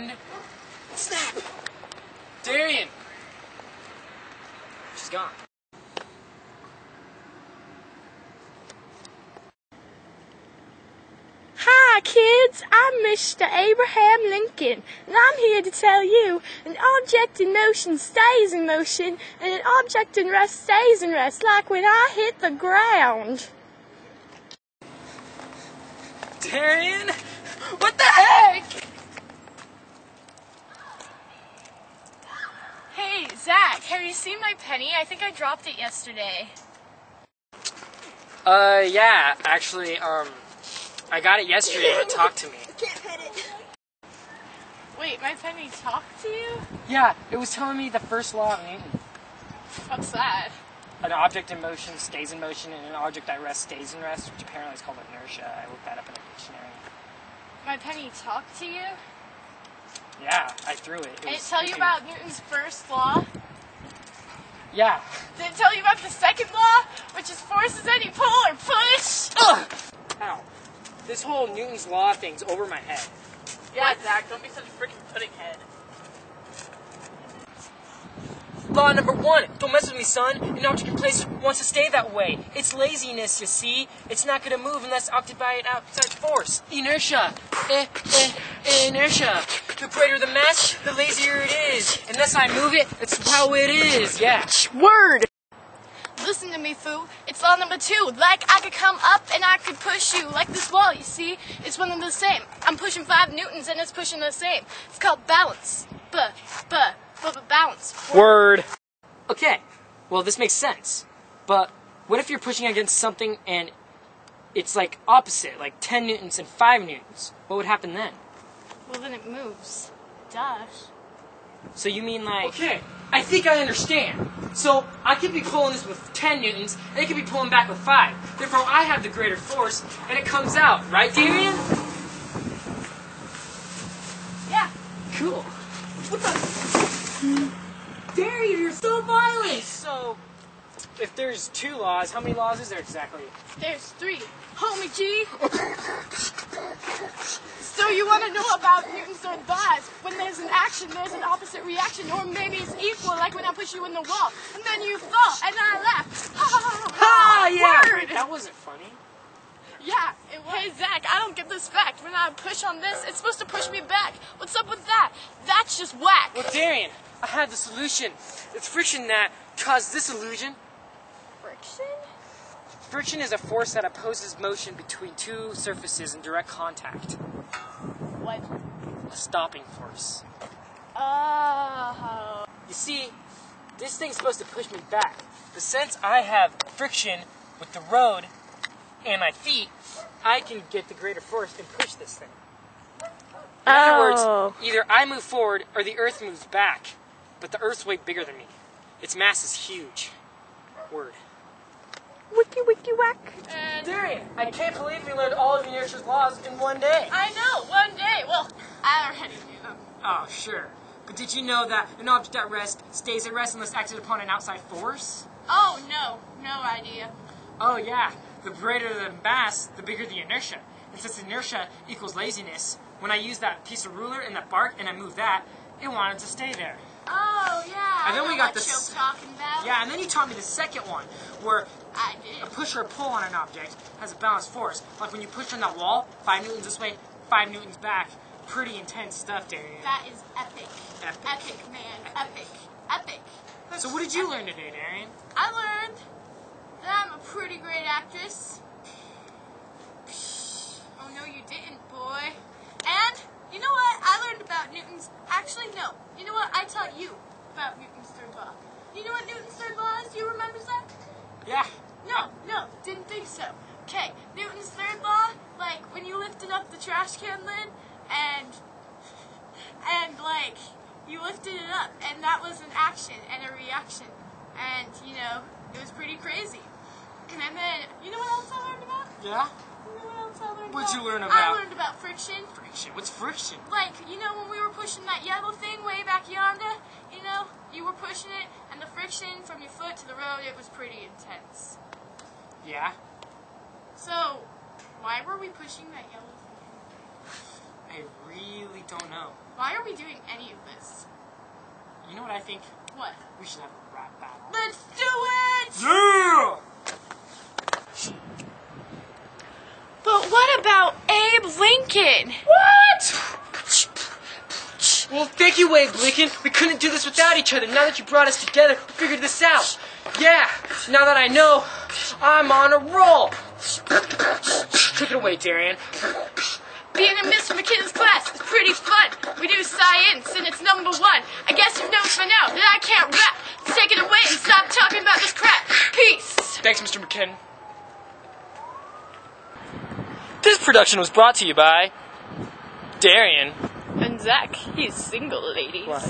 And snap! Darian! She's gone. Hi, kids. I'm Mr. Abraham Lincoln, and I'm here to tell you an object in motion stays in motion, and an object in rest stays in rest, like when I hit the ground. Darian? What the heck? Hey, Zach, have you seen my penny? I think I dropped it yesterday. Yeah, actually, I got it yesterday and it talked to me. I can't pet it. Wait, my penny talked to you? Yeah, it was telling me the first law of Newton. What's that? An object in motion stays in motion, and an object at rest stays in rest, which apparently is called inertia. I looked that up in a dictionary. My penny talked to you? Yeah, I threw it. Did it tell you about Newton's first law? Yeah. Did it tell you about the second law, which is force is any pull or push? Ugh! Ow. This whole Newton's law thing's over my head. Yeah, Zach, don't be such a freaking pudding head. Law number 1, don't mess with me, son. An object in place wants to stay that way. It's laziness, you see. It's not going to move unless occupied by an outside force. Inertia. Inertia. The greater the mass, the lazier it is. Unless I move it, that's how it is. Yeah. Word! Listen to me, fool. It's law number 2. Like, I could come up and I could push you. Like this wall, you see? It's one and the same. I'm pushing 5 newtons and it's pushing the same. It's called balance. Balance. Word. Okay, well, this makes sense. But what if you're pushing against something and it's like opposite, like 10 newtons and 5 newtons? What would happen then? Well, then it moves. Duh. So you mean like... Okay, I think I understand. So I could be pulling this with 10 newtons, and it could be pulling back with 5. Therefore, I have the greater force, and it comes out. Right, Darian? Yeah. Cool. What the... Darian, you're so violent! So, if there's 2 laws, how many laws is there exactly? There's 3. Homie G. So you want to know about Newton's third laws? When there's an action, there's an opposite reaction, or maybe it's equal, like when I push you in the wall, and then you fall, and I laugh. Ah, yeah! Word. That wasn't funny. Yeah, it was. Hey, Zach, I don't get this fact. When I push on this, it's supposed to push me back. What's up with that? That's just whack. Well, Darian, I have the solution. It's friction that caused this illusion. Friction? Friction is a force that opposes motion between 2 surfaces in direct contact. What? A stopping force. Oh. You see, this thing's supposed to push me back. But since I have friction with the road and my feet, I can get the greater force and push this thing. In other words, either I move forward or the Earth moves back. But the Earth's way bigger than me. Its mass is huge. Word. Wiki wiki whack. Darian, I can't believe we learned all of inertia's laws in one day. I know, one day. Well, I already knew them. Oh, sure. But did you know that an object at rest stays at rest unless acted upon an outside force? Oh, no idea. Oh, yeah. The greater the mass, the bigger the inertia. And since inertia equals laziness, when I use that piece of ruler and that bark and I move that, it wanted to stay there. Oh, yeah. And then I know we got what this. you're talking about. Yeah, and then you taught me the second one, where I a did. push or a pull on an object has a balanced force. Like when you push on that wall, 5 newtons this way, 5 newtons back. Pretty intense stuff, Darian. That is epic. Epic. Epic, man. Epic. So what did you learn today, Darian? I learned that I'm a pretty great actress. Oh, no, you didn't, boy. And, you know what? I learned about Newton's... Actually, no. You know what? I taught you about Newton's third law. You know what Newton's third law is? Do you remember that? Yeah. No, didn't think so. Okay, Newton's third law, like, when you lifted up the trash can lid, and like, you lifted it up, and that was an action and a reaction, and, you know, it was pretty crazy. And then, you know what else I learned about? Yeah? You know what else I learned What'd about? you learn I about? learned about friction. Friction? What's friction? Like, you know, when we were pushing that yellow thing way back yonder, you know, you were pushing it, and the friction from your foot to the road, it was pretty intense. Yeah? So, why were we pushing that yellow thing? I really don't know. Why are we doing any of this? You know what I think? What? We should have a rap battle. Let's do it! Yeah! But what about Abe Lincoln? What? Well, thank you, Abe Lincoln. We couldn't do this without each other. Now that you brought us together, we figured this out. Yeah, now that I know, I'm on a roll. Take it away, Darian. Being in Mr. McKinnon's class is pretty fun. We do science, and it's number 1. I guess you've noticed by now that I can't rap. So take it away and stop talking about this crap. Peace! Thanks, Mr. McKinnon. This production was brought to you by Darian. And Zach, he's single, ladies. What?